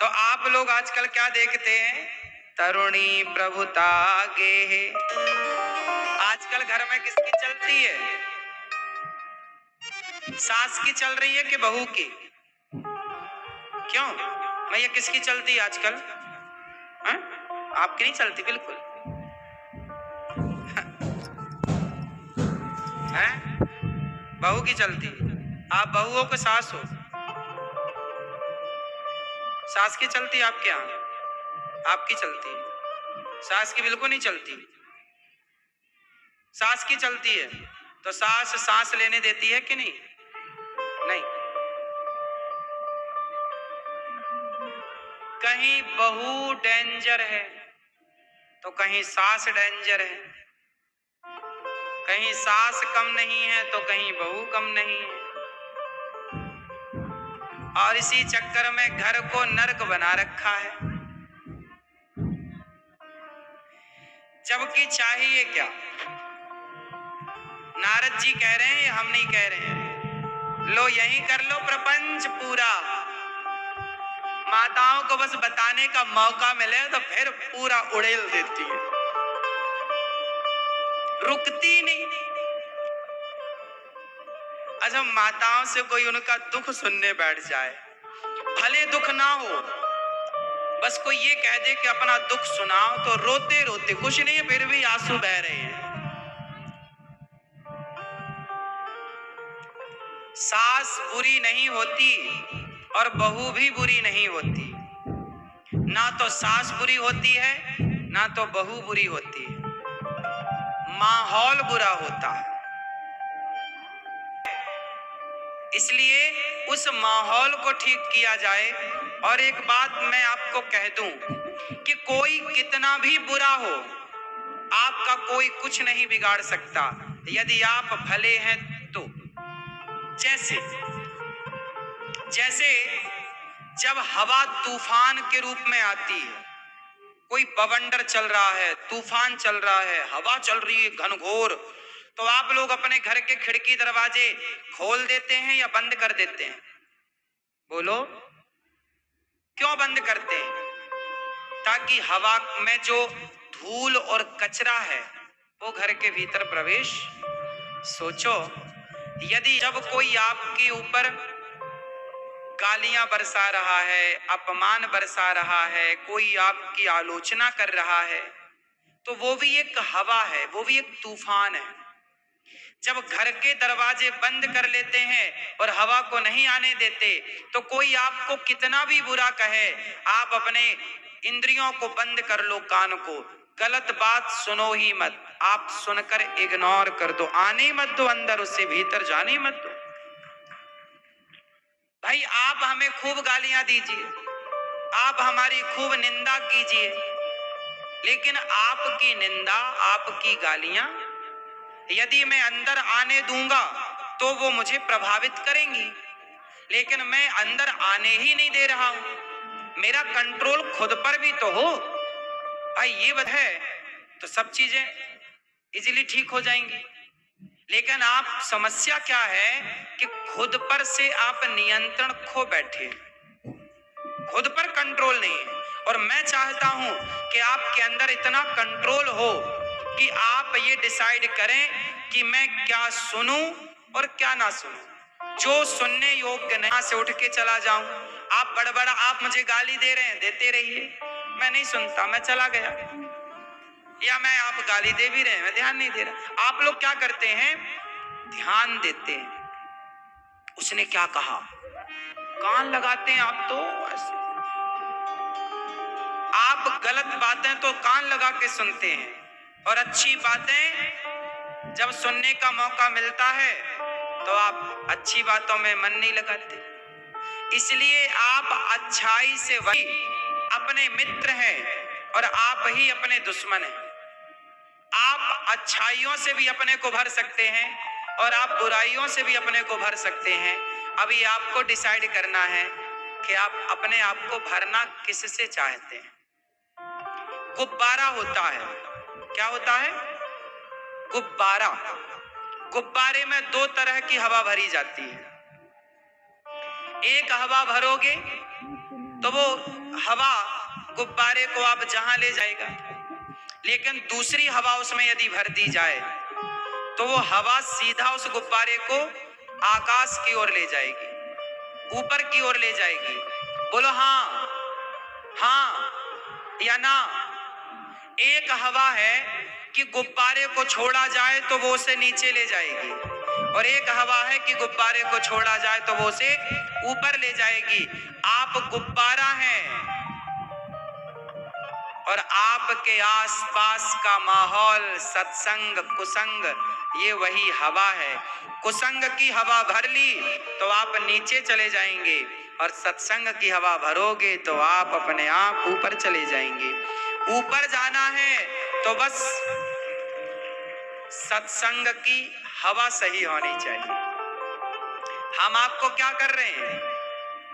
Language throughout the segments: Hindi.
तो आप लोग आजकल क्या देखते हैं? तरुणी प्रभुता गे है। आजकल घर में किसकी चलती है? सास की चल रही है कि बहू की? क्यों भैया, किसकी चलती है आजकल? हाँ? आपकी नहीं चलती बिल्कुल है? बहू की चलती। आप बहू हो कि सास हो? सास की चलती है आपके यहाँ? आपकी चलती है, सास की बिल्कुल नहीं चलती। सास की चलती है तो सास सांस लेने देती है कि नहीं? नहीं। कहीं बहू डेंजर है तो कहीं सास डेंजर है, कहीं सास कम नहीं है तो कहीं बहू कम नहीं है, और इसी चक्कर में घर को नरक बना रखा है। जबकि चाहिए क्या? नारद जी कह रहे हैं, हम नहीं कह रहे हैं। लो यही कर लो प्रपंच पूरा। माताओं को बस बताने का मौका मिले तो फिर पूरा उड़ेल देती है, रुकती नहीं। अच्छा, माताओं से कोई उनका दुख सुनने बैठ जाए, भले दुख ना हो, बस कोई ये कह दे कि अपना दुख सुनाओ, तो रोते रोते, कुछ नहीं है फिर भी आंसू बह रहे हैं। सास बुरी नहीं होती और बहू भी बुरी नहीं होती। ना तो सास बुरी होती है ना तो बहू बुरी होती है, माहौल बुरा होता है। इसलिए उस माहौल को ठीक किया जाए। और एक बात मैं आपको कह दूं कि कोई कितना भी बुरा हो, आपका कोई कुछ नहीं बिगाड़ सकता यदि आप भले हैं तो। जैसे जैसे जब हवा तूफान के रूप में आती है, कोई बवंडर चल रहा है, तूफान चल रहा है, हवा चल रही है घनघोर, तो आप लोग अपने घर के खिड़की दरवाजे खोल देते हैं या बंद कर देते हैं? बोलो, क्यों बंद करते हैं? ताकि हवा में जो धूल और कचरा है वो घर के भीतर प्रवेश। सोचो, यदि जब कोई आपके ऊपर गालियां बरसा रहा है, अपमान बरसा रहा है, कोई आपकी आलोचना कर रहा है, तो वो भी एक हवा है, वो भी एक तूफान है। जब घर के दरवाजे बंद कर लेते हैं और हवा को नहीं आने देते, तो कोई आपको कितना भी बुरा कहे, आप अपने इंद्रियों को बंद कर लो, कान को, गलत बात सुनो ही मत, आप सुनकर इग्नोर कर दो, आने मत दो अंदर, उससे भीतर जाने मत दो। भाई आप हमें खूब गालियां दीजिए, आप हमारी खूब निंदा कीजिए, लेकिन आपकी निंदा, आपकी गालियां यदि मैं अंदर आने दूंगा तो वो मुझे प्रभावित करेंगी, लेकिन मैं अंदर आने ही नहीं दे रहा हूं। मेरा कंट्रोल खुद पर भी तो हो भाई, ये बात है तो सब चीजें इजीली ठीक हो जाएंगी। लेकिन आप समस्या क्या है कि खुद पर से आप नियंत्रण खो बैठे, खुद पर कंट्रोल नहीं है। और मैं चाहता हूं कि आपके अंदर इतना कंट्रोल हो कि आप ये डिसाइड करें कि मैं क्या सुनूं और क्या ना सुनूं। जो सुनने योग्य नहीं, से उठ के चला जाऊं। आप बड़बड़ा, आप मुझे गाली दे रहे हैं, देते रहिए, मैं नहीं सुनता, मैं चला गया। या मैं, आप गाली दे भी रहे हैं, मैं ध्यान नहीं दे रहा। आप लोग क्या करते हैं? ध्यान देते हैं, उसने क्या कहा, कान लगाते हैं आप तो ऐसे। आप गलत बातें तो कान लगा के सुनते हैं, और अच्छी बातें जब सुनने का मौका मिलता है तो आप अच्छी बातों में मन नहीं लगाते। इसलिए आप अच्छाई से वही अपने मित्र हैं और आप ही अपने दुश्मन हैं। आप अच्छाइयों से भी अपने को भर सकते हैं और आप बुराइयों से भी अपने को भर सकते हैं। अभी आपको डिसाइड करना है कि आप अपने आप को भरना किससे चाहते हैं। गुब्बारा होता है, क्या होता है? गुब्बारा। गुब्बारे में दो तरह की हवा भरी जाती है। एक हवा भरोगे तो वो हवा गुब्बारे को आप जहां ले जाएगा, लेकिन दूसरी हवा उसमें यदि भर दी जाए तो वो हवा सीधा उस गुब्बारे को आकाश की ओर ले जाएगी, ऊपर की ओर ले जाएगी। बोलो हाँ, हाँ या ना। एक हवा है कि गुब्बारे को छोड़ा जाए तो वो उसे नीचे ले जाएगी, और एक हवा है कि गुब्बारे को छोड़ा जाए तो वो उसे ऊपर ले जाएगी। आप गुब्बारा हैं और आपके आसपास का माहौल, सत्संग, कुसंग, ये वही हवा है। कुसंग की हवा भर ली तो आप नीचे चले जाएंगे, और सत्संग की हवा भरोगे तो आप अपने आप ऊपर चले जाएंगे। ऊपर जाना है तो बस सत्संग की हवा सही होनी चाहिए। हम आपको क्या कर रहे हैं?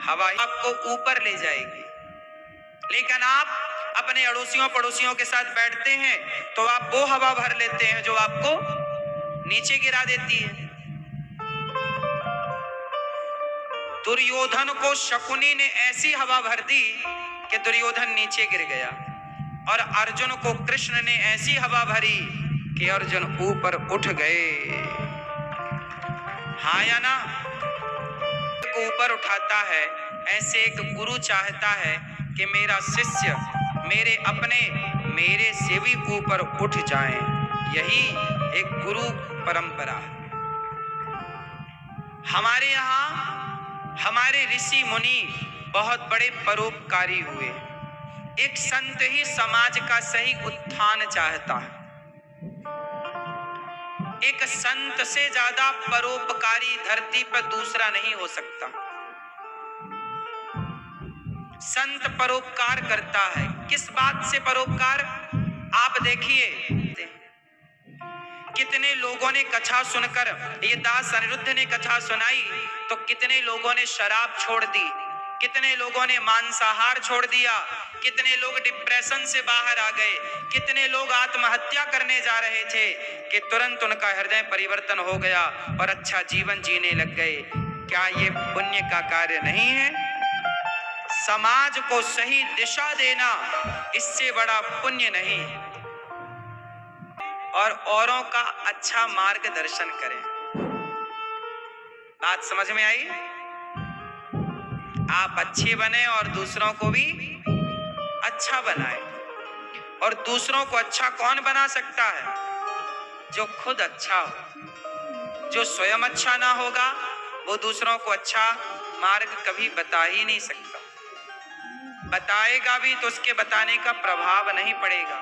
हवा आपको ऊपर ले जाएगी, लेकिन आप अपने अड़ोसियों पड़ोसियों के साथ बैठते हैं तो आप वो हवा भर लेते हैं जो आपको नीचे गिरा देती है। दुर्योधन को शकुनी ने ऐसी हवा भर दी कि दुर्योधन नीचे गिर गया, और अर्जुन को कृष्ण ने ऐसी हवा भरी कि अर्जुन ऊपर उठ गए। हाँ या ना? को ऊपर उठाता है, ऐसे एक गुरु चाहता है कि मेरा शिष्य, मेरे अपने, मेरे से भी ऊपर उठ जाएं। यही एक गुरु परंपरा है। हमारे यहाँ हमारे ऋषि मुनि बहुत बड़े परोपकारी हुए। एक संत ही समाज का सही उत्थान चाहता है। एक संत से ज्यादा परोपकारी धरती पर दूसरा नहीं हो सकता। संत परोपकार करता है। किस बात से परोपकार? आप देखिए, कितने लोगों ने कथा सुनकर, ये दास अनिरुद्ध ने कथा सुनाई तो कितने लोगों ने शराब छोड़ दी, कितने लोगों ने मांसाहार छोड़ दिया, कितने लोग डिप्रेशन से बाहर आ गए, कितने लोग आत्महत्या करने जा रहे थे कि तुरंत उनका हृदय परिवर्तन हो गया और अच्छा जीवन जीने लग गए। क्या ये पुण्य का कार्य नहीं है? समाज को सही दिशा देना, इससे बड़ा पुण्य नहीं। और औरों का अच्छा मार्गदर्शन करें। बात समझ में आई? आप अच्छे बने और दूसरों को भी अच्छा बनाएं। और दूसरों को अच्छा कौन बना सकता है? जो खुद अच्छा हो। जो स्वयं अच्छा ना होगा वो दूसरों को अच्छा मार्ग कभी बता ही नहीं सकता। बताएगा भी तो उसके बताने का प्रभाव नहीं पड़ेगा।